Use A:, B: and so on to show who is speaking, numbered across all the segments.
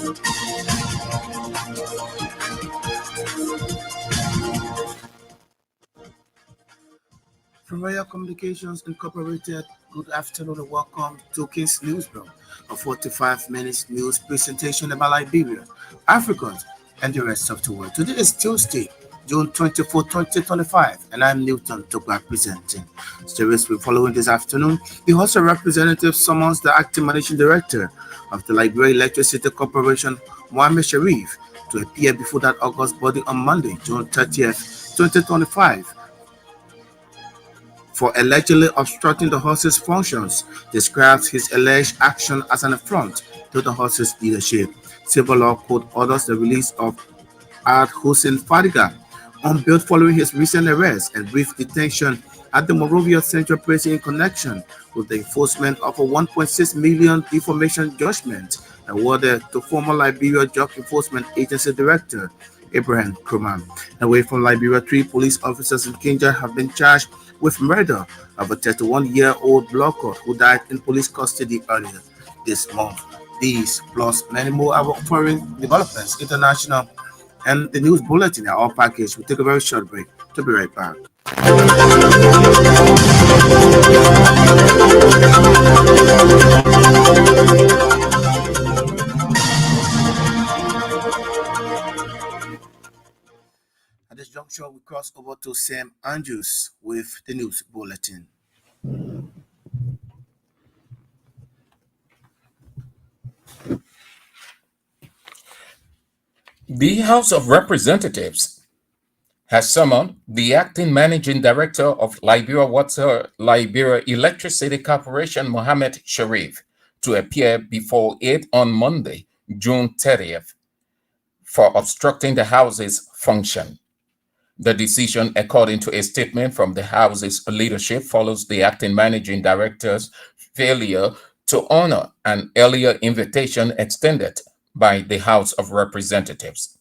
A: From Royal Communications Incorporated, good afternoon and welcome to King's Newsroom, a 45 minutes news presentation about Liberia, Africans, and the rest of the world. Today is Tuesday, June 24, 2025, and I'm Newton Togba presenting. Series we're following this afternoon, the House of Representatives summons the acting managing director of the Liberia Electricity Corporation, Mohammed Sharif, to appear before that August body on Monday, June 30th, 2025 for allegedly obstructing the horse's functions, describes his alleged action as an affront to the horse's leadership. Civil law court orders the release of Ad Hussein Fadiga on bail following his recent arrest and brief detention at the Monrovia Central Prison in connection with the enforcement of a 1.6 million defamation judgment awarded to former Liberia Drug Enforcement Agency Director Ibrahim Kruman. Away from Liberia, 3 police officers in Kenya have been charged with murder of a 31-year-old blogger who died in police custody earlier this month. These, plus many more are foreign developments, international, and the news bulletin are all packaged. We'll take a very short break. To be right back. At this juncture, we cross over to Sam Andrews with the news bulletin.
B: The House of Representatives has summoned the acting managing director of Liberia Electricity Corporation, Mohammed Sharif, to appear before it on Monday, June 30th, for obstructing the House's function. The decision, according to a statement from the House's leadership, follows the acting managing director's failure to honor an earlier invitation extended by the House of Representatives.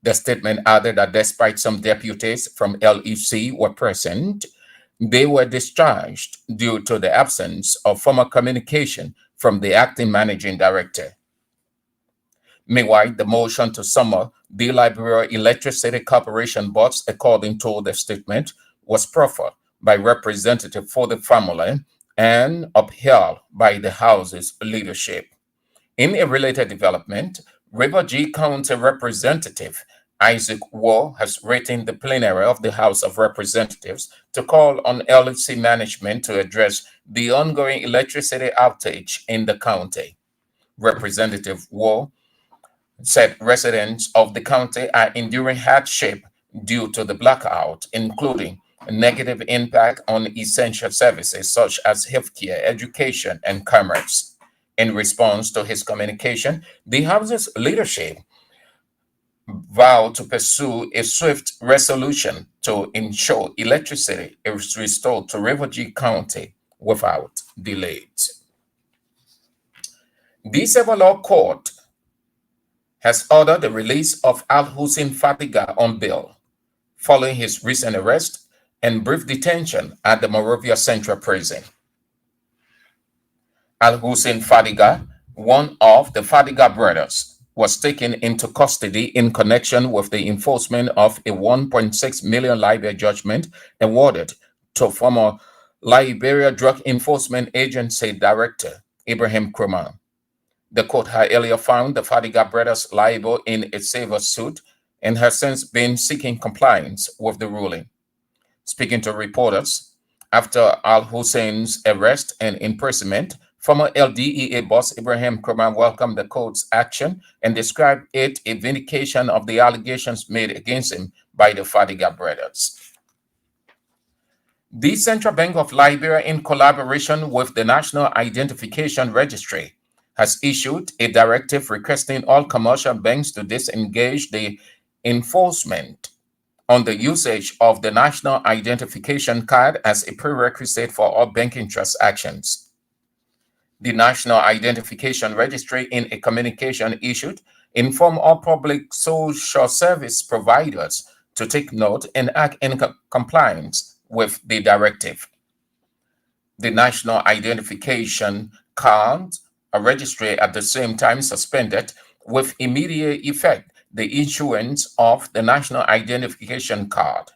B: The statement added that despite some deputies from LEC were present, they were discharged due to the absence of formal communication from the acting managing director. Meanwhile, the motion to summon the Liberia Electricity Corporation boss, according to the statement, was proffered by representative for the family and upheld by the House's leadership. In a related development, River G County Representative Isaac War has written the plenary of the House of Representatives to call on LEC management to address the ongoing electricity outage in the county. Representative War said residents of the county are enduring hardship due to the blackout, including a negative impact on essential services such as healthcare, education, and commerce. In response to his communication, the House's leadership vowed to pursue a swift resolution to ensure electricity is restored to River G County without delays. The Civil Law Court has ordered the release of Al Hussein Fadiga on bail following his recent arrest and brief detention at the Monrovia Central Prison. Al Hussein Fadiga, one of the Fadiga brothers, was taken into custody in connection with the enforcement of a 1.6 million Liberia judgment awarded to former Liberia Drug Enforcement Agency Director Ibrahim Kruman. The court had earlier found the Fadiga brothers liable in a civil suit and has since been seeking compliance with the ruling. Speaking to reporters, after Al Hussein's arrest and imprisonment, former LDEA boss Ibrahim Kruman welcomed the court's action and described it a vindication of the allegations made against him by the Fadiga brothers. The Central Bank of Liberia, in collaboration with the National Identification Registry, has issued a directive requesting all commercial banks to disengage the enforcement on the usage of the National Identification Card as a prerequisite for all banking transactions. The National Identification Registry, in a communication issued, informed all public social service providers to take note and act in compliance with the directive. The National Identification Card, a registry at the same time suspended with immediate effect the issuance of the National Identification Card.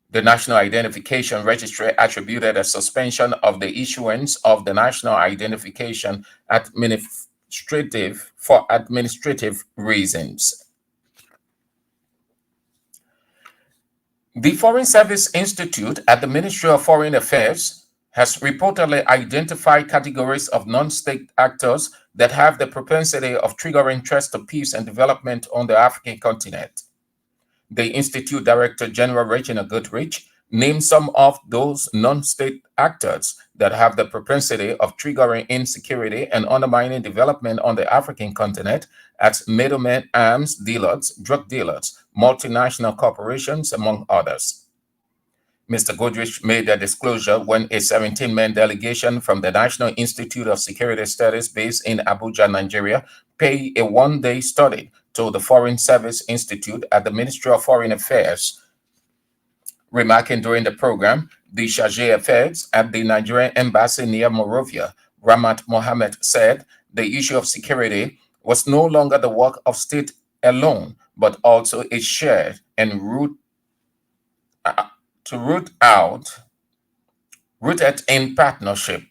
B: The National Identification Registry attributed a suspension of the issuance of the National Identification administrative for administrative reasons. The Foreign Service Institute at the Ministry of Foreign Affairs has reportedly identified categories of non-state actors that have the propensity of triggering threats to peace and development on the African continent. The Institute Director General Regina Goodrich named some of those non-state actors that have the propensity of triggering insecurity and undermining development on the African continent as middlemen, arms dealers, drug dealers, multinational corporations, among others. Mr. Goodrich made that disclosure when a 17-man delegation from the National Institute of Security Studies based in Abuja, Nigeria, paid a one-day study to the Foreign Service Institute at the Ministry of Foreign Affairs. Remarking during the program, the charge d'affaires at the Nigerian embassy near Monrovia, Ramat Mohammed, said the issue of security was no longer the work of state alone, but also a shared and rooted in partnership.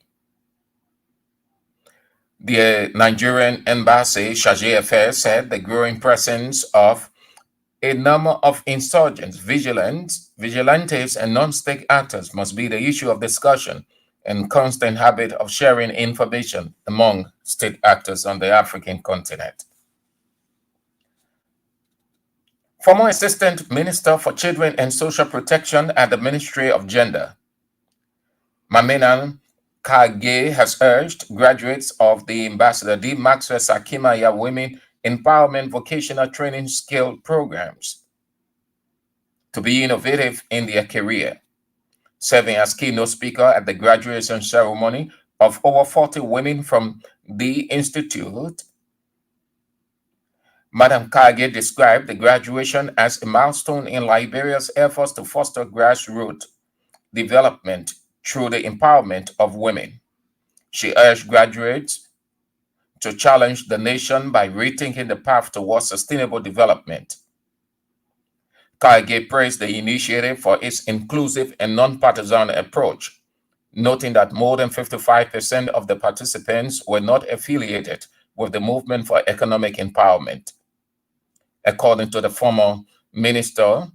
B: The Nigerian embassy charge d'affaires said the growing presence of a number of insurgents, vigilantes, and non-state actors must be the issue of discussion and constant habit of sharing information among state actors on the African continent. Former Assistant Minister for Children and Social Protection at the Ministry of Gender, Mamina Kage, has urged graduates of the Ambassador D. Maxwell Sakimaya Women Empowerment Vocational Training Skill Programs to be innovative in their career. Serving as keynote speaker at the graduation ceremony of over 40 women from the Institute, Madam Kage described the graduation as a milestone in Liberia's efforts to foster grassroots development through the empowerment of women. She urged graduates to challenge the nation by rethinking the path towards sustainable development. Kage praised the initiative for its inclusive and nonpartisan approach, noting that more than 55% of the participants were not affiliated with the Movement for Economic Empowerment. According to the former minister,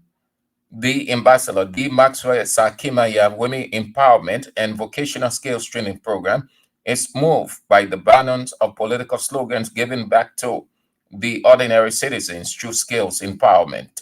B: the Ambassador D. Maxwell Sakimaya Women Empowerment and Vocational Skills Training Program is moved by the banners of political slogans given back to the ordinary citizens through skills empowerment.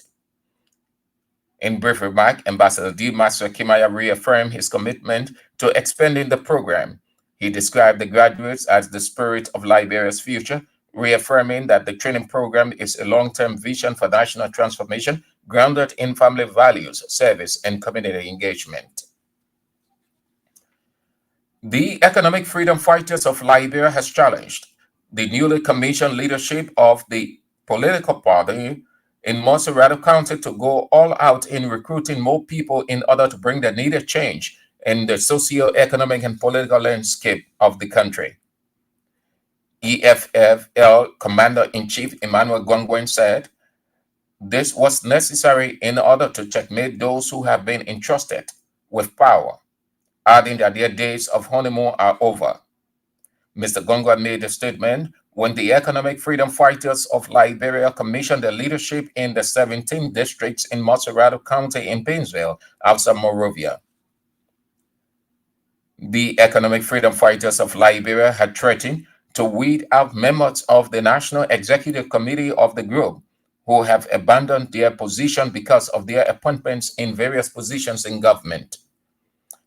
B: In brief remark, Ambassador D. Maxwell Sakimaya reaffirmed his commitment to expanding the program. He described the graduates as the spirit of Liberia's future, reaffirming that the training program is a long-term vision for national transformation grounded in family values, service, and community engagement. The economic freedom fighters of Liberia has challenged the newly commissioned leadership of the political party in Monserrate County to go all out in recruiting more people in order to bring the needed change in the socio-economic and political landscape of the country. EFFL Commander-in-Chief Emmanuel Gwangwen said, "This was necessary in order to checkmate those who have been entrusted with power," adding that their days of honeymoon are over. Mr. Gwangwen made the statement when the economic freedom fighters of Liberia commissioned the leadership in the 17 districts in Monserrate County in Painesville, outside Monrovia. The economic freedom fighters of Liberia had threatened to weed out members of the National Executive Committee of the group who have abandoned their position because of their appointments in various positions in government.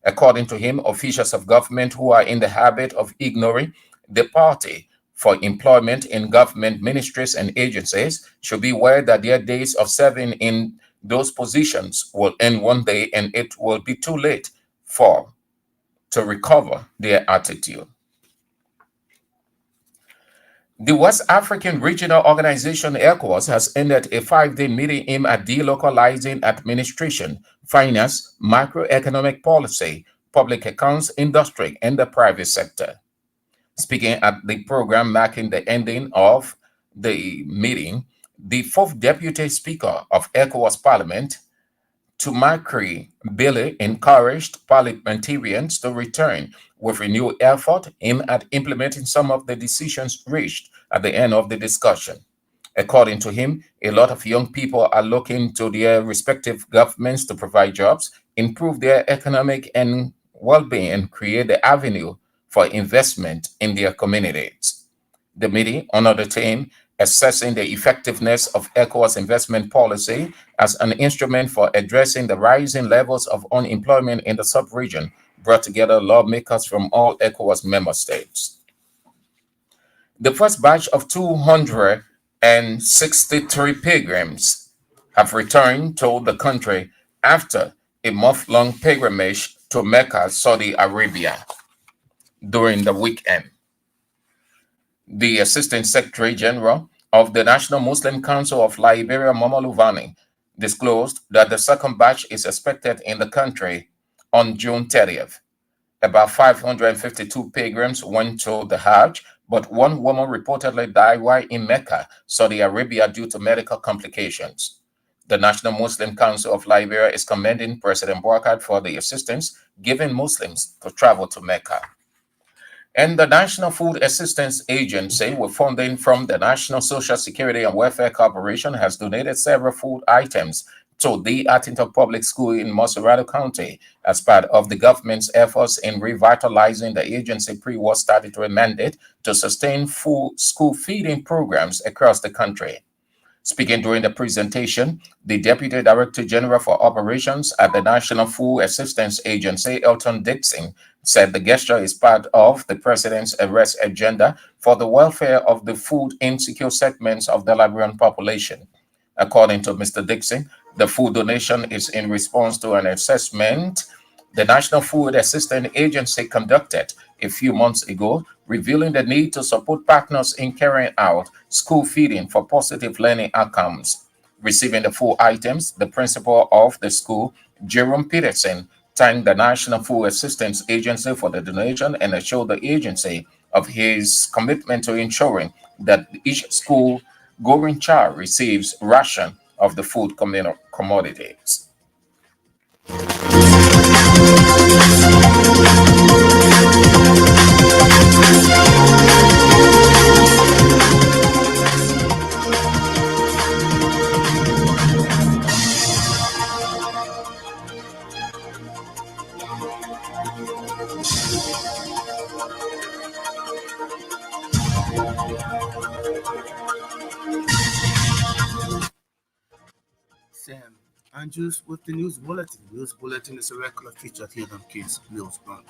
B: According to him, officials of government who are in the habit of ignoring the party for employment in government ministries and agencies should be aware that their days of serving in those positions will end one day and it will be too late to recover their attitude. The West African Regional Organization, ECOWAS, has ended a 5-day meeting aimed at delocalizing administration, finance, macroeconomic policy, public accounts, industry, and the private sector. Speaking at the program marking the ending of the meeting, the fourth Deputy Speaker of ECOWAS Parliament, Tumakri Billy, encouraged parliamentarians to return with renewed effort aimed at implementing some of the decisions reached at the end of the discussion. According to him, a lot of young people are looking to their respective governments to provide jobs, improve their economic and well being, and create the avenue for investment in their communities. The meeting honored the theme assessing the effectiveness of ECOWAS investment policy as an instrument for addressing the rising levels of unemployment in the sub-region, brought together lawmakers from all ECOWAS member states. The first batch of 263 pilgrims have returned to the country after a month-long pilgrimage to Mecca, Saudi Arabia during the weekend. The Assistant Secretary General of the National Muslim Council of Liberia, Momolu Vani, disclosed that the second batch is expected in the country on June 30th. About 552 pilgrims went to the Hajj, but one woman reportedly died while in Mecca, Saudi Arabia, due to medical complications. The National Muslim Council of Liberia is commending President Boakai for the assistance given Muslims to travel to Mecca. And the National Food Assistance Agency, with funding from the National Social Security and Welfare Corporation, has donated several food items to the Atinto Public School in Moserado County as part of the government's efforts in revitalizing the agency's pre-war statutory mandate to sustain full school feeding programs across the country. Speaking during the presentation, the Deputy Director General for Operations at the National Food Assistance Agency, Elton Dixon, said the gesture is part of the President's arrest agenda for the welfare of the food insecure segments of the Liberian population. According to Mr. Dixon, the food donation is in response to an assessment the National Food Assistance Agency conducted a few months ago, revealing the need to support partners in carrying out school feeding for positive learning outcomes. Receiving the food items, the principal of the school, Jerome Peterson, thanked the National Food Assistance Agency for the donation and assured the agency of his commitment to ensuring that each school going child receives ration of the food commodities.
A: Sam Andrews with the news bulletin. News bulletin is a regular feature here on King's Newsburn.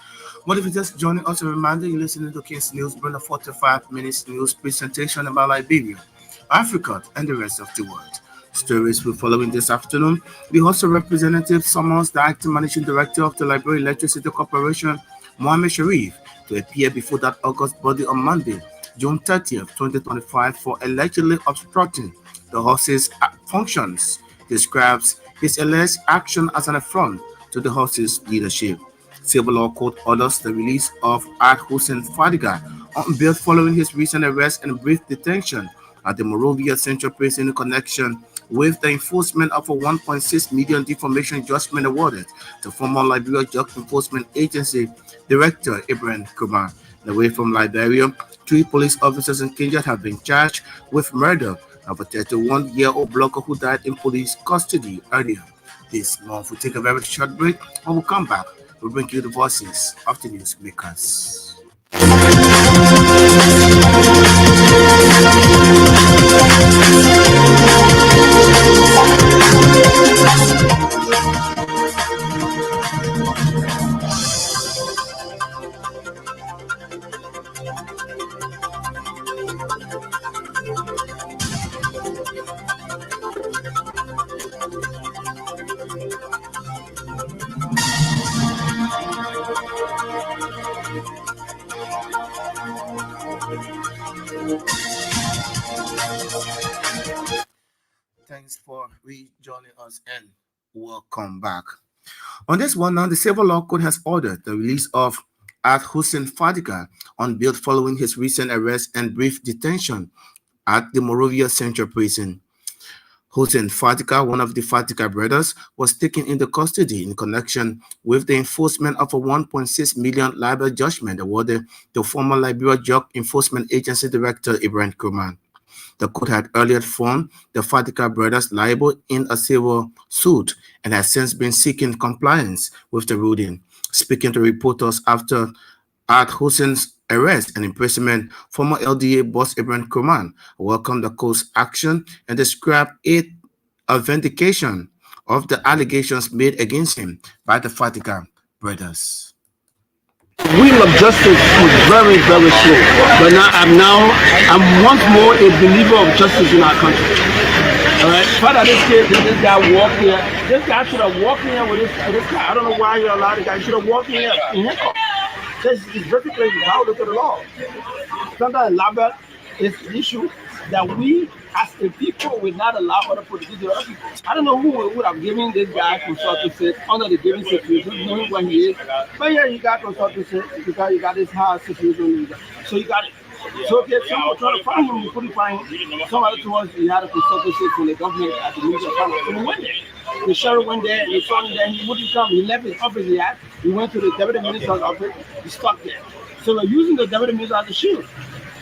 A: What if you just joining us? A reminder you're listening to King's Newsburn, a 45 minutes news presentation about Liberia, Africa, and the rest of the world. Stories we're following this afternoon. The House of Representatives summons the acting managing director of the Liberia Electricity Corporation, Mohammed Sharif, to appear before that August body on Monday, June 30th, 2025, for allegedly obstructing the House's functions, describes his alleged action as an affront to the House's leadership. Civil law court orders the release of Ad Hussein Fadiga on bail following his recent arrest and brief detention at the Morovia Central Prison in connection with the enforcement of a 1.6 million defamation judgment awarded to former Liberia Drug Enforcement Agency Director Ibrahim Kumar. Away from Liberia, three police officers in Kenya have been charged with murder of a 31-year-old blogger who died in police custody earlier this month. We'll take a very short break and we'll come back. We'll bring you the voices of the newsmakers. Thanks for rejoining us and welcome back. On this one now, the Civil Law Court has ordered the release of Ad Hussein Fadiga on bail following his recent arrest and brief detention at the Morovia Central Prison. Hussein Fatika, one of the Fatika brothers, was taken into custody in connection with the enforcement of a 1.6 million libel judgment awarded to former Liberia Drug Enforcement Agency Director Ibrahim Kurman. The court had earlier found the Fatika brothers liable in a civil suit and has since been seeking compliance with the ruling. Speaking to reporters after at Hussein's arrest and imprisonment, former LDA boss Ibrahim Kurman welcomed the court's action and described it a vindication of the allegations made against him by the Fatika brothers.
C: Wheel of justice is very, very slow. But I'm once more a believer of justice in our country. All right. Father, this kid, this guy walked here. This guy should have walked in here with this guy. I don't know why you're allowed the guy. He should have walked in here in handcuffs. This is very crazy. How look at the law. Sometimes labor is the issue that we as a people will not allow other people to do to other people. I don't know who would have given this guy consultancy under the given situation, knowing what he is. But yeah, you got consultancy because you got this hard situation. So you got it. So if someone trying to find him, you couldn't find him. Somebody told us he had a consultancy from the government at the Ministry of Finance. So he went there. The sheriff went there and they saw him there. He wouldn't come. He left his office he had. He went to the deputy minister's office. He stuck there. So they're using the deputy minister as a shield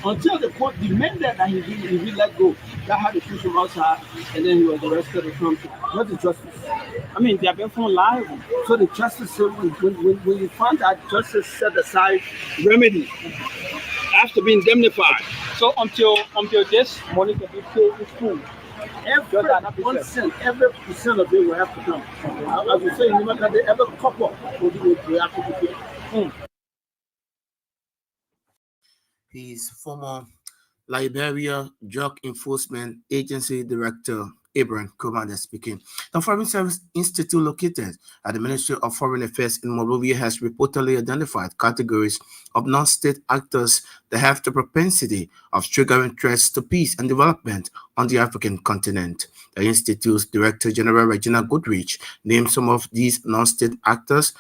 C: until the court demanded that he be let go. That had to push him outside, and then he was arrested or something. What's the justice? I mean, they have been found liable. So the justice, when you find that justice set aside remedy, has to be indemnified. So until this money can be paid in full. Every 1 cent, every percent of it will have to come. As we say in America, every couple will have to be paid.
A: His former Liberia Drug Enforcement Agency Director Ibrahim Kurman speaking. The Foreign Service Institute located at the Ministry of Foreign Affairs in Morovia has reportedly identified categories of non-state actors that have the propensity of triggering threats to peace and development on the African continent. The Institute's Director General Regina Goodrich named some of these non-state actors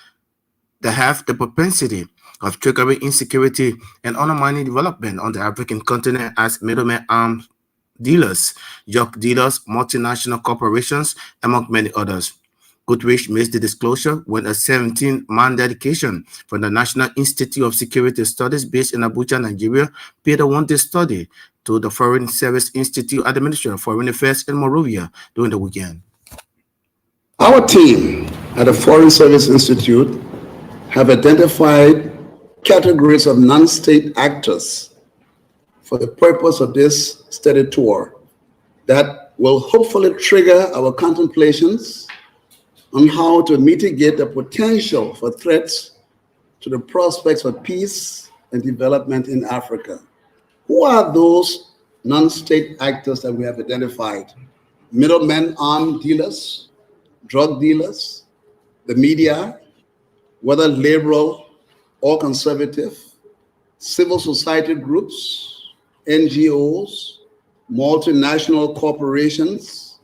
A: that have the propensity of triggering insecurity and undermining development on the African continent as middlemen arms dealers, drug dealers, multinational corporations, among many others. Goodrich made the disclosure when a 17-man delegation from the National Institute of Security Studies based in Abuja, Nigeria, paid a one-day study to the Foreign Service Institute at the Ministry of Foreign Affairs in Morovia during the weekend.
C: Our team at the Foreign Service Institute have identified categories of non-state actors for the purpose of this study tour that will hopefully trigger our contemplations on how to mitigate the potential for threats to the prospects of peace and development in Africa. Who are those non-state actors that we have identified? Middlemen, arms dealers, drug dealers, the media, whether liberal or conservative, civil society groups, NGOs, multinational corporations,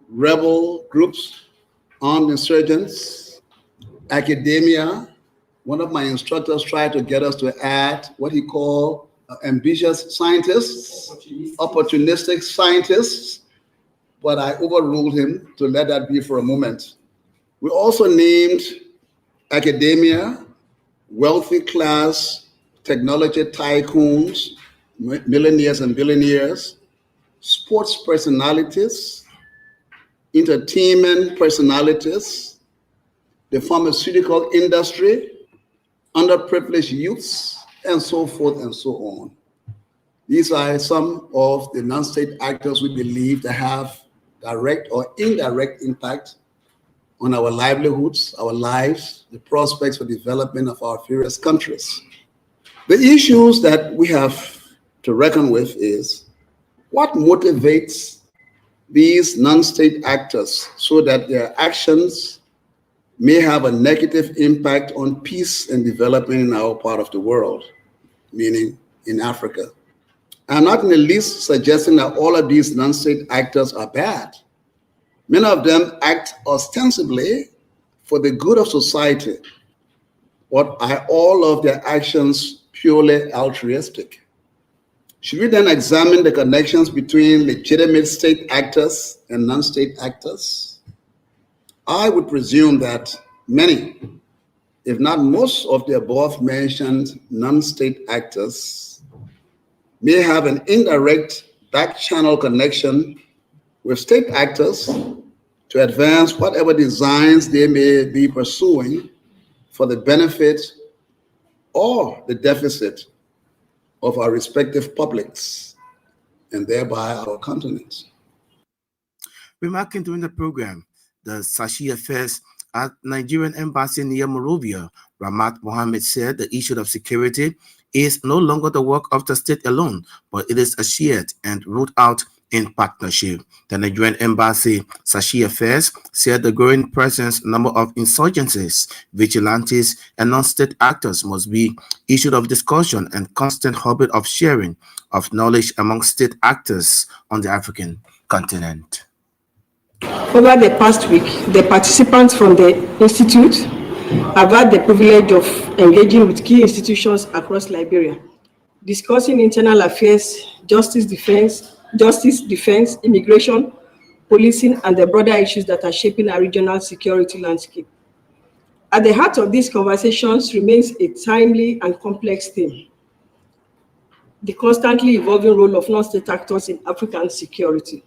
C: rebel groups, armed insurgents, academia. One of my instructors tried to get us to add what he called ambitious scientists, opportunistic scientists, but I overruled him to let that be for a moment. We also named academia, wealthy class, technology tycoons, millionaires and billionaires, sports personalities, entertainment personalities, the pharmaceutical industry, underprivileged youths, and so forth and so on. These are some of the non-state actors we believe to have direct or indirect impact on our livelihoods, our lives, the prospects for development of our various countries. The issues that we have to reckon with is what motivates these non-state actors so that their actions may have a negative impact on peace and development in our part of the world, meaning in Africa. I'm not in the least suggesting that all of these non-state actors are bad. Many of them act ostensibly for the good of society, but are all of their actions purely altruistic?
D: Should we then examine the connections between legitimate state actors and non-state actors? I would presume that many, if not most, of the above-mentioned non-state actors may have an indirect back-channel connection with state actors to advance whatever designs they may be pursuing for the benefit or the deficit of our respective publics and thereby our continent.
A: Remarking during the program, the Sashi Affairs at Nigerian Embassy near Monrovia, Ramat Mohammed said the issue of security is no longer the work of the state alone, but it is a shared and rolled out in partnership. The Nigerian Embassy Sashi Affairs said the growing presence number of insurgencies, vigilantes, and non-state actors must be issue of discussion and constant habit of sharing of knowledge among state actors on the African continent.
E: Over the past week, the participants from the Institute have had the privilege of engaging with key institutions across Liberia, discussing internal affairs, justice, defense, immigration, policing, and the broader issues that are shaping our regional security landscape. At the heart of these conversations remains a timely and complex theme: the constantly evolving role of non-state actors in African security.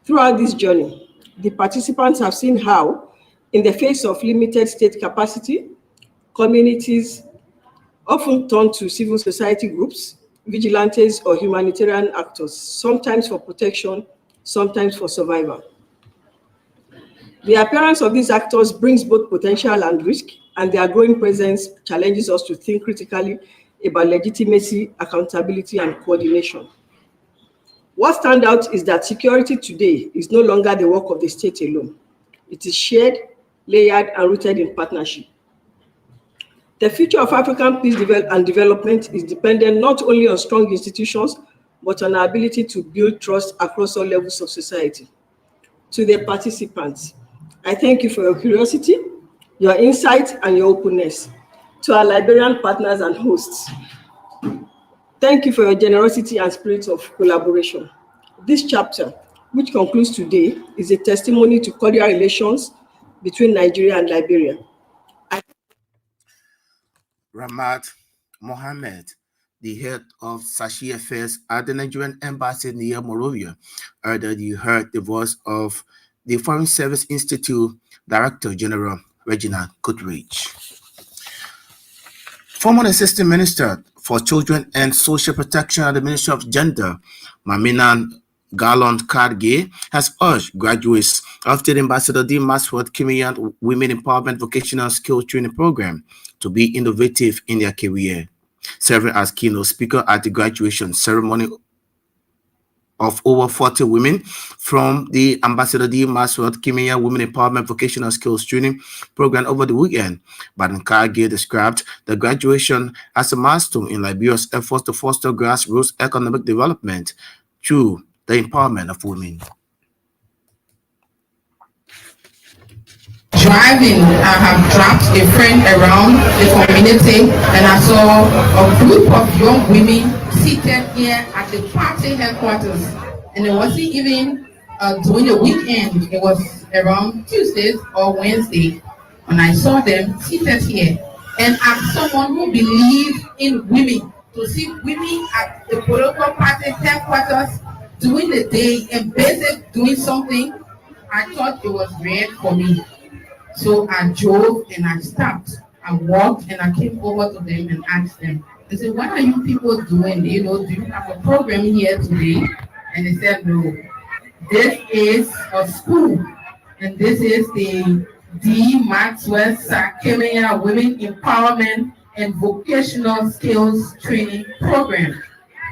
E: Throughout this journey, the participants have seen how, in the face of limited state capacity, communities often turn to civil society groups, vigilantes, or humanitarian actors, sometimes for protection, sometimes for survival. The appearance of these actors brings both potential and risk, and their growing presence challenges us to think critically about legitimacy, accountability, and coordination. What stands out is that security today is no longer the work of the state alone. It is shared, layered, and rooted in partnership. The future of African peace and development is dependent not only on strong institutions, but on our ability to build trust across all levels of society. To the participants, I thank you for your curiosity, your insight, and your openness. To our Liberian partners and hosts, thank you for your generosity and spirit of collaboration. This chapter, which concludes today, is a testimony to cordial relations between Nigeria and Liberia.
A: Ramat Mohammed, the head of Sashi Affairs at the Nigerian Embassy near Monrovia, earlier you heard the voice of the Foreign Service Institute Director General Reginald Goodrich. Former Assistant Minister for Children and Social Protection at the Ministry of Gender, Maminan Garland Karge, has urged graduates of the Ambassador D. Masworth Kimian Women Empowerment Vocational Skills Training Program to be innovative in their career. Serving as keynote speaker at the graduation ceremony of over 40 women from the Ambassador D. Masworth Kimian Women Empowerment Vocational Skills Training Program over the weekend, Baden Karge described the graduation as a milestone in Liberia's efforts to foster grassroots economic development through the empowerment of women.
F: Driving, I have dropped a friend around the community, and I saw a group of young women seated here at the party headquarters. And it wasn't even during the weekend, it was around Tuesdays or Wednesday when I saw them seated here. And as someone who believes in women, to see women at the political party headquarters during the day and basic doing something, I thought it was rare for me. So I drove and I stopped. I walked and I came over to them and asked them, I said, what are you people doing? Do you have a program here today? And they said, no. This is a school. And this is the D. Maxwell Sakemia Women Empowerment and Vocational Skills Training Program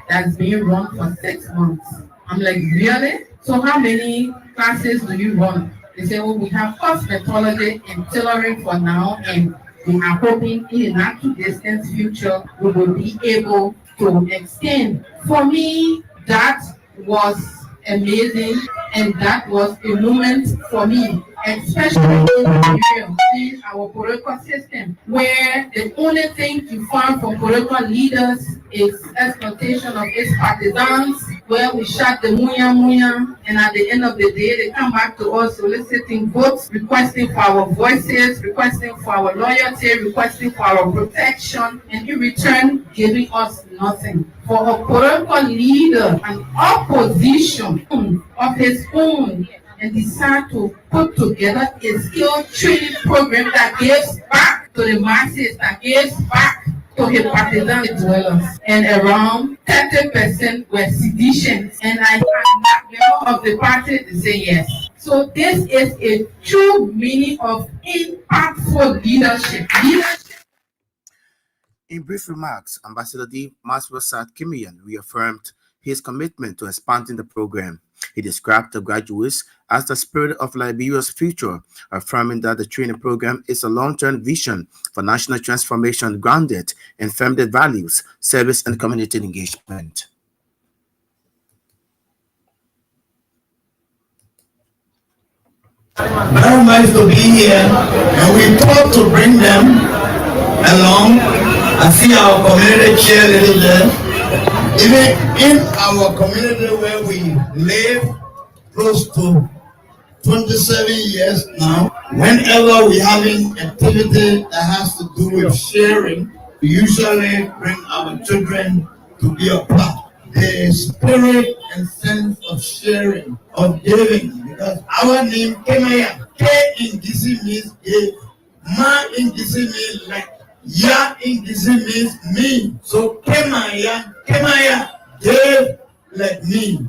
F: that's being run for 6 months. I'm like, really? So how many classes do you run? They say, well, we have cosmetology and tailoring for now, and we are hoping in the not too distant future, we will be able to extend. For me, that was amazing, and that was a moment for me. especially in Nigeria, in our political system, where the only thing you find from political leaders is exploitation of its partisans, where we shut the muya muya, and at the end of the day, they come back to us soliciting votes, requesting for our voices, requesting for our loyalty, requesting for our protection, and in return, giving us nothing. For a political leader, an opposition of his own, and decide to put together a skill training program that gives back to the masses, that gives back to the partisan dwellers. And around 30% were seditions. And I am not member of the party to say yes. So this is a true meaning of impactful leadership.
A: In brief remarks, Ambassador D. Masrosat Kimian reaffirmed his commitment to expanding the program. He described the graduates as the spirit of Liberia's future, affirming that the training program is a long-term vision for national transformation grounded in founded values, service, and community engagement.
G: Very nice to be here, and we thought to bring them along. I see our community cheerleaders there. Even in our community where we live, close to 27 years now, whenever we having activity that has to do with sharing, we usually bring our children to be a part. The spirit and sense of sharing, of giving, because our name Kemaya, K in Gisi means give, Ma in Gisi means like, Ya in Gisi means me. So Kemaya, give like me.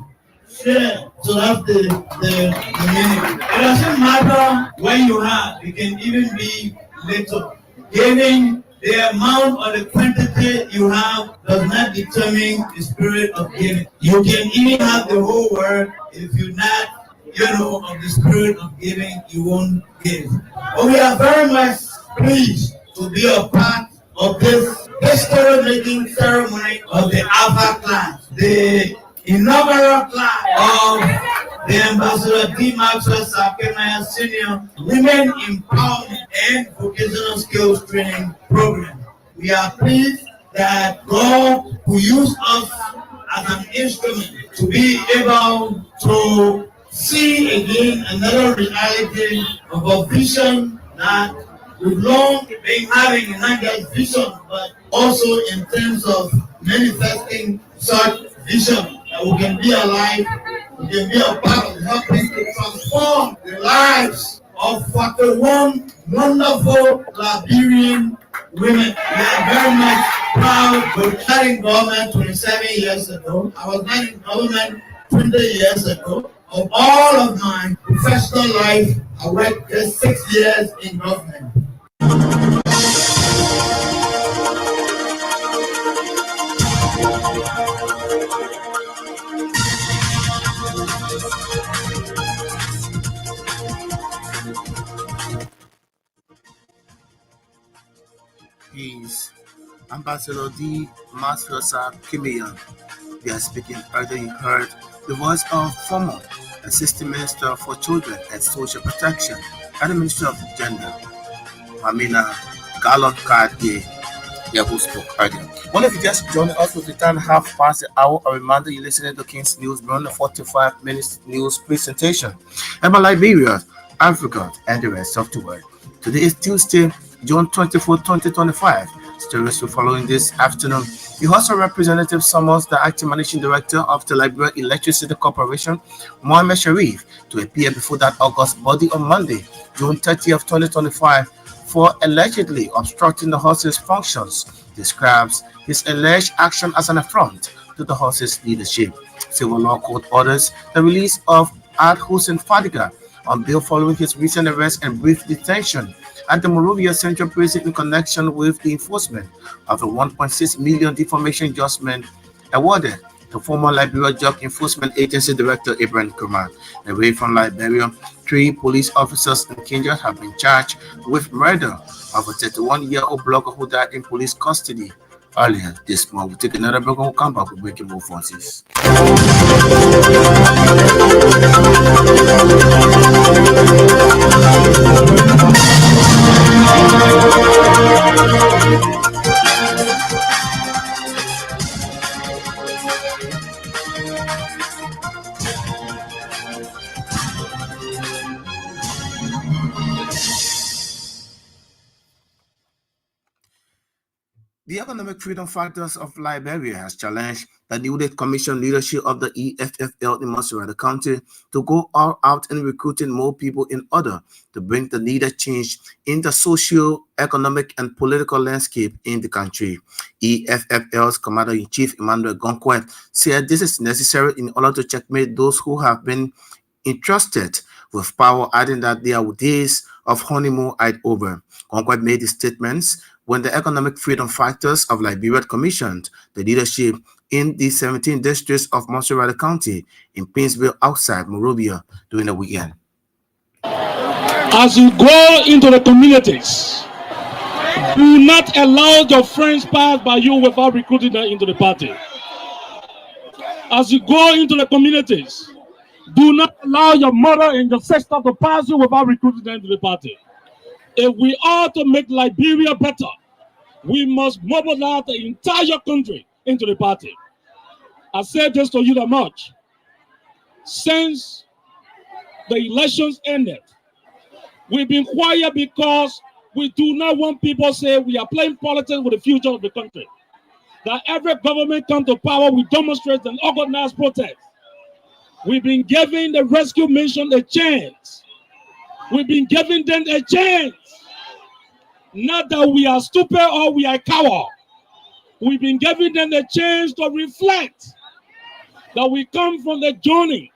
G: Share. So that's the meaning. It doesn't matter where you are, it can even be little. Giving, the amount or the quantity you have does not determine the spirit of giving. You can even have the whole world. If you're not, of the spirit of giving, you won't give. But we are very much pleased to be a part of this history-making ceremony of the Alpha class, the inaugural class of the Ambassador D. Maxwell Sakemaya Senior Women Empowerment and Vocational Skills Training Program. We are pleased that God will use us as an instrument to be able to see again another reality of a vision that we've long been having, not just vision, but also in terms of manifesting such vision. That we can be alive, we can be a part of helping to transform the lives of 41 wonderful Liberian women. We are very much proud. We were in government 27 years ago. I was not in government 20 years ago. Of all of my professional life, I worked just 6 years in government.
A: He's Ambassador D. Masrosa Kimian. We are speaking earlier. You heard the voice of former Assistant Minister for Children and Social Protection at the Ministry of Gender, Amina Galot Kadye, who spoke earlier. One of you just joined us with the time half past the hour. A reminder you're listening to King's News beyond the 45 minutes news presentation about Liberia, Africa, and the rest of the world. Today is Tuesday, June 24, 2025. Stories will follow in this afternoon. The House of Representatives summons the acting managing director of the Liberia Electricity Corporation, Mohammed Sharif, to appear before that August body on Monday, June 30th, 2025, for allegedly obstructing the House's functions. Describes his alleged action as an affront to the House's leadership. Civil law court orders the release of Ad Hussein Fadiga on bail following his recent arrest and brief detention at the Monrovia Central Prison in connection with the enforcement of a 1.6 million defamation judgment awarded to former Liberia Drug Enforcement Agency Director Ibrahim Kumar. Away from Liberia, 3 police officers in Kenya have been charged with murder of a 31-year-old blogger who died in police custody earlier this month. We'll take another break and we'll come back with breaking more forces. The Economic Freedom Fighters of Liberia has challenged the newly commissioned leadership of the EFFL in Montserrat County to go all out in recruiting more people in order to bring the needed change in the socio-economic and political landscape in the country. EFFL's Commander-in-Chief Emmanuel Gonquet said this is necessary in order to checkmate those who have been entrusted with power, adding that their days of honeymoon are over. Concord made the statements when the Economic Freedom Fighters of Liberia commissioned the leadership in the 17 districts of Montserrat County in Painesville outside Monrovia during the weekend.
C: As you go into the communities, do not allow your friends pass by you without recruiting them into the party. As you go into the communities, do not allow your mother and your sister to pass you without recruiting them into the party. If we are to make Liberia better, we must mobilize the entire country into the party. I said this to you that much. Since the elections ended, we've been quiet because we do not want people to say we are playing politics with the future of the country. That every government come to power, we demonstrate and organize protest. We've been giving the rescue mission a chance. We've been giving them a chance. Not that we are stupid or we are coward. We've been giving them a chance to reflect that we come from the journey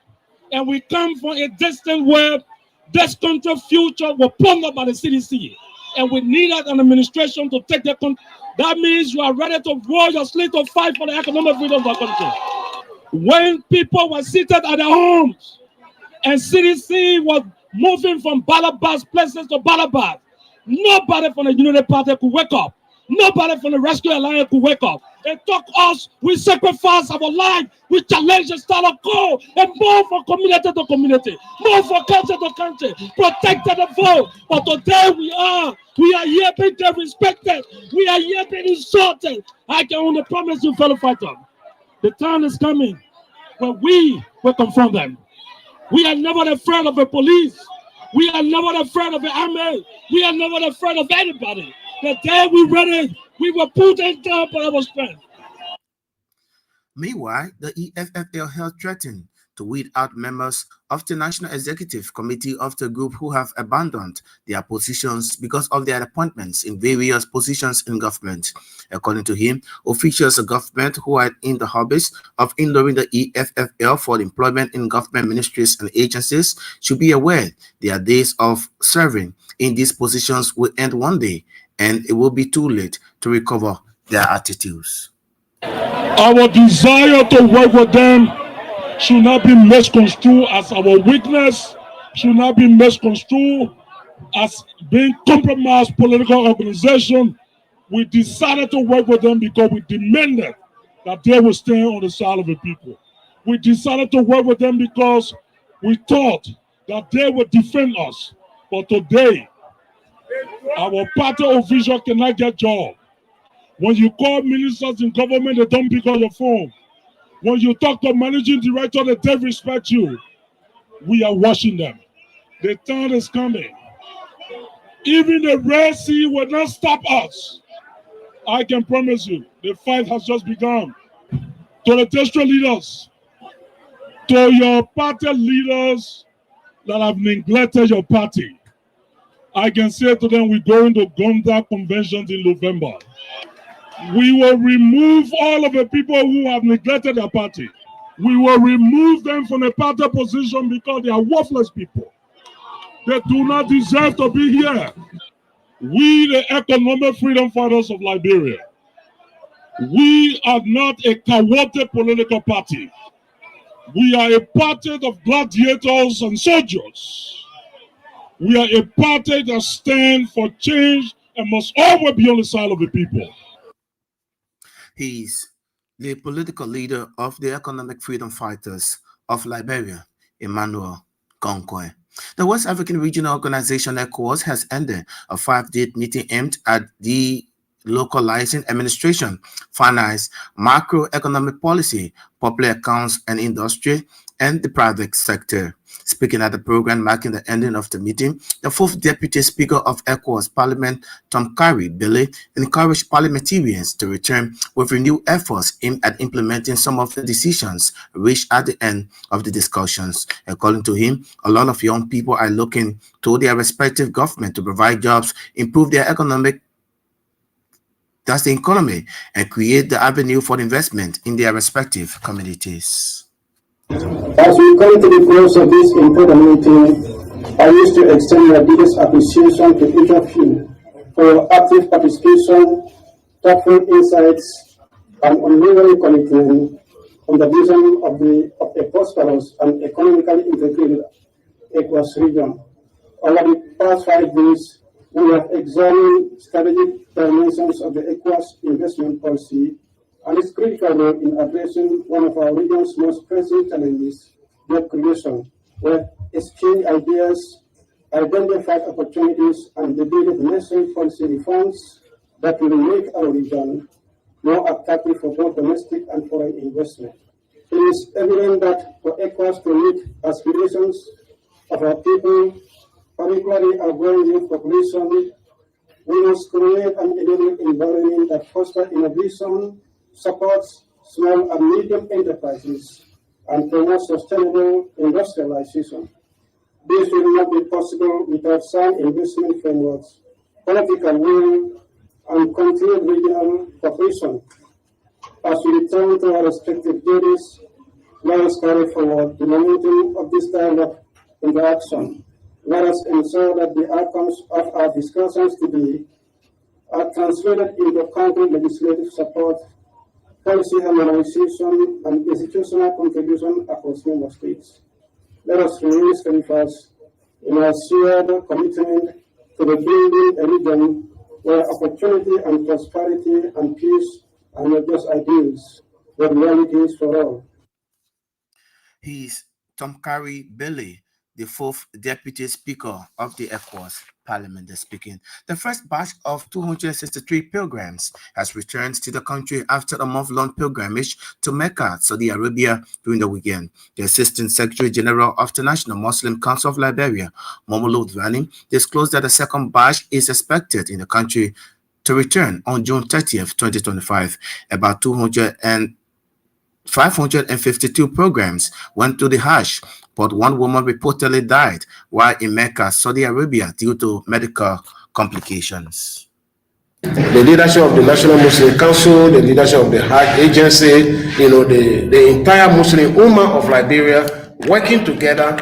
C: and we come from a distance where this country's future was plundered by the CDC. And we need an administration to take the country. That means you are ready to roll your sleeve to fight for the economic freedom of the country. When people were seated at their homes and CDC was moving from Balabas places to Balabas, nobody from the Unity Party could wake up. Nobody from the Rescue Alliance could wake up. It took us, we sacrificed our life, we challenged the status quo, and move from community to community, move from country to country, protected the vote. But today we are here being disrespected, we are here being insulted. I can only promise you, fellow fighters, the time is coming when we will confront them. We are never afraid of the police. We are never afraid of the army. We are never afraid of anybody. The day we ready, we will put it down by our strength.
A: Meanwhile, the EFFL held threatened to weed out members of the National Executive Committee of the group who have abandoned their positions because of their appointments in various positions in government. According to him, officials of government who are in the habits of enrolling the EFFL for employment in government ministries and agencies should be aware their days of serving in these positions will end one day, and it will be too late to recover their attitudes.
C: Our desire to work with them should not be misconstrued as our weakness, should not be misconstrued as being compromised political organization. We decided to work with them because we demanded that they would stand on the side of the people. We decided to work with them because we thought that they would defend us. But today, our party officials cannot get job. When you call ministers in government, they don't pick up your phone. When you talk to managing director, they don't respect you. We are watching them. The time is coming. Even the Red Sea will not stop us. I can promise you, the fight has just begun. To the district leaders, to your party leaders that have neglected your party, I can say to them, we're going to Gonda conventions in November. We will remove all of the people who have neglected their party. We will remove them from the party position because they are worthless people. They do not deserve to be here. We, the Economic Freedom Fighters of Liberia, we are not a chaotic political party. We are a party of gladiators and soldiers. We are a party that stands for change and must always be on the side of the people.
A: He's the political leader of the Economic Freedom Fighters of Liberia, Emmanuel Gonquet. The West African Regional Organization ECOWAS has ended a 5-day meeting aimed at localizing administration, finance, macroeconomic policy, public accounts and industry, and the private sector. Speaking at the program marking the ending of the meeting, the fourth Deputy Speaker of ECOWAS Parliament, Tom Carey Billy, encouraged parliamentarians to return with renewed efforts aimed at implementing some of the decisions reached at the end of the discussions. According to him, a lot of young people are looking to their respective government to provide jobs, improve their economy, and create the avenue for investment in their respective communities.
C: As we come to the close of this important meeting, I wish to extend my deepest appreciation to each of you for your active participation, thoughtful insights, and unwavering commitment on the vision of a prosperous and economically integrated ECOWAS region. Over the past 5 days, we have examined strategic dimensions of the ECOWAS investment policy and its critical role in addressing one of our region's most pressing challenges, job creation. We have exchanged ideas, identified opportunities, and debated necessary policy reforms that will make our region more attractive for both domestic and foreign investment. It is evident that for ECOWAS to meet aspirations of our people, particularly our growing youth population, we must create an enabling environment that fosters innovation, supports small and medium enterprises, and promotes sustainable industrialization. This will not be possible without sound investment frameworks, political will, and continued regional cooperation. As we return to our respective duties, let us carry forward the momentum of this dialogue into action. Let us ensure that the outcomes of our discussions today are translated into concrete legislative support, policy harmonization, and institutional contribution across member states. Let us remain steadfast in our shared commitment to the building a region where opportunity and prosperity and peace are not just ideals, but realities for all.
A: He's Tom Carey Billy, the fourth Deputy Speaker of the ECOWAS Parliament is speaking. The first batch of 263 pilgrims has returned to the country after a month-long pilgrimage to Mecca, Saudi Arabia during the weekend. The Assistant Secretary General of the National Muslim Council of Liberia, Momolu Dwani, disclosed that the second batch is expected in the country to return on June 30th, 2025. About 552 programs went to the Hajj, but one woman reportedly died while in Mecca, Saudi Arabia, due to medical complications.
C: The leadership of the National Muslim Council, the leadership of the Hajj Agency, the entire Muslim Ummah of Liberia working together,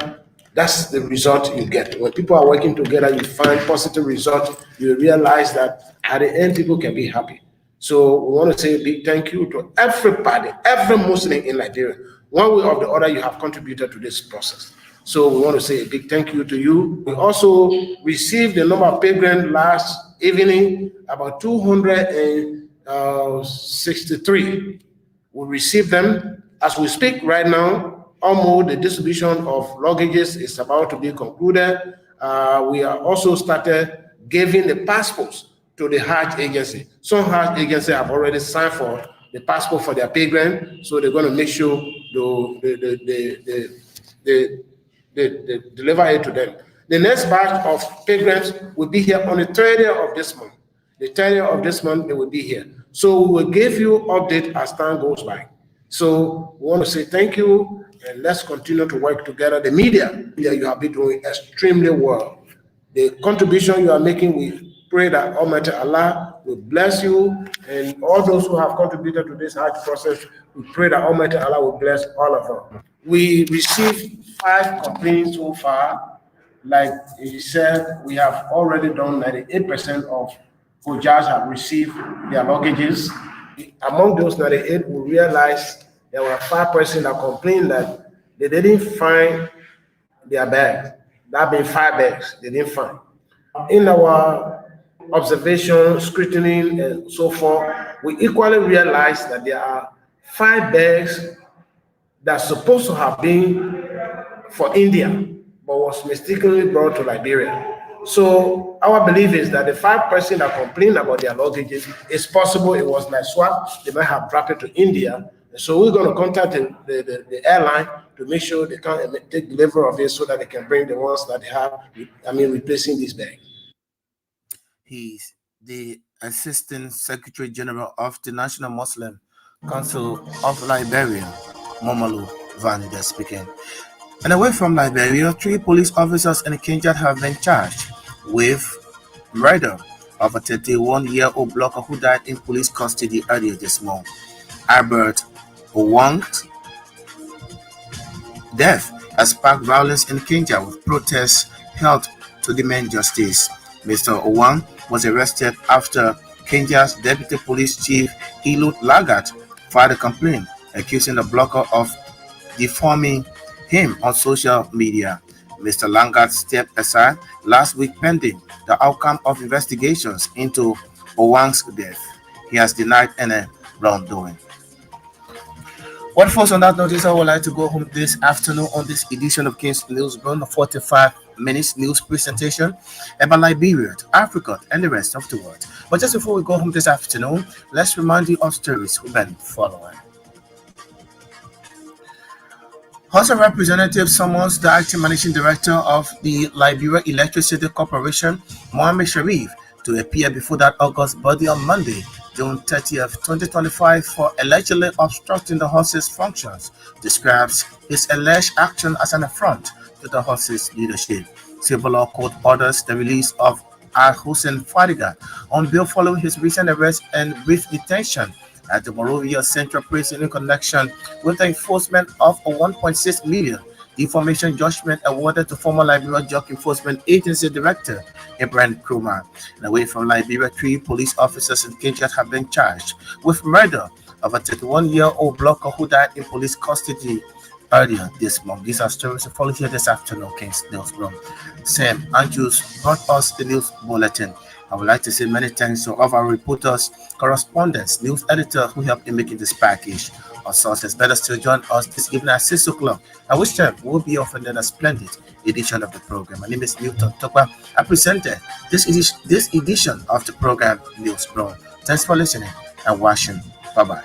C: that's the result you get. When people are working together, you find positive results. You realize that at the end, people can be happy. So we want to say a big thank you to everybody, every Muslim in Liberia. One way or the other, you have contributed to this process. So we want to say a big thank you to you. We also received the number of pilgrims last evening, about 263. We received them. As we speak right now, almost the distribution of luggages is about to be concluded. We are also started giving the passports to the Hajj agency. Some Hajj agencies have already signed for the passport for their pilgrim, so they're going to make sure they deliver it to them. The next batch of pilgrims will be here on the 30th of this month. The 30th of this month, they will be here. So we will give you update as time goes by. So we want to say thank you, and let's continue to work together. The media, you have been doing extremely well. The contribution you are making, we pray that Almighty Allah will bless you, and all those who have contributed to this Hajj process, we pray that Almighty Allah will bless all of them. We received 5 complaints so far. Like he said, we have already done 98% of Hujjahs have received their luggages. Among those 98, we realized there were 5 persons that complained that they didn't find their bags. That being 5 bags, they didn't find. In our observation, scrutiny, and so forth, we equally realize that there are 5 bags that's supposed to have been for India, but was mistakenly brought to Liberia. So our belief is that the 5 persons that complained about their luggages, it's possible it was like swap. They might have dropped it to India, So we're going to contact the airline to make sure they can take delivery of it so that they can bring the ones that they have, replacing this bag.
A: He's the Assistant Secretary General of the National Muslim Council of Liberia, Momolu Vanida speaking. And away from Liberia, 3 police officers in Kenya have been charged with murder of a 31-year-old blogger who died in police custody earlier this month. Albert Owang's death has sparked violence in Kenya with protests held to demand justice. Mr. Owang was arrested after Kenya's Deputy Police Chief Eliud Lagat filed a complaint accusing the blogger of defaming him on social media. Mr. Lagat stepped aside last week pending the outcome of investigations into Owang's death. He has denied any wrongdoing. Well, folks, on that notice, I would like to go home this afternoon on this edition of King's News, Broom, a 45 minutes news presentation about Liberia, Africa, and the rest of the world. But just before we go home this afternoon, let's remind you of stories we've been following. House of Representatives summons the acting managing director of the Liberia Electricity Corporation, Mohammed Sharif, to appear before that August body on Monday, June 30th, 2025, for allegedly obstructing the House's functions, describes his alleged action as an affront to the House's leadership. Civil law court orders the release of Al-Hussein Fadiga on bail following his recent arrest and brief detention at the Monrovia Central Prison in connection with the enforcement of a 1.6 million defamation judgment awarded to former Liberia Drug Enforcement Agency Director Ibrahim Krumah. And away from Liberia, 3 police officers in Kenya have been charged with murder of a 31-year-old blogger who died in police custody earlier this month. These are stories to follow here this afternoon, King's Newsroom. Sam Andrews brought us the news bulletin. I would like to say many thanks to all of our reporters, correspondents, news editor who helped in making this package. Our sources better still join us this evening at 6 o'clock, at which time we'll be offering a splendid edition of the program. My name is Newton Tokwa. I presented this edition of the program, News Broom. Thanks for listening and watching. Bye-bye.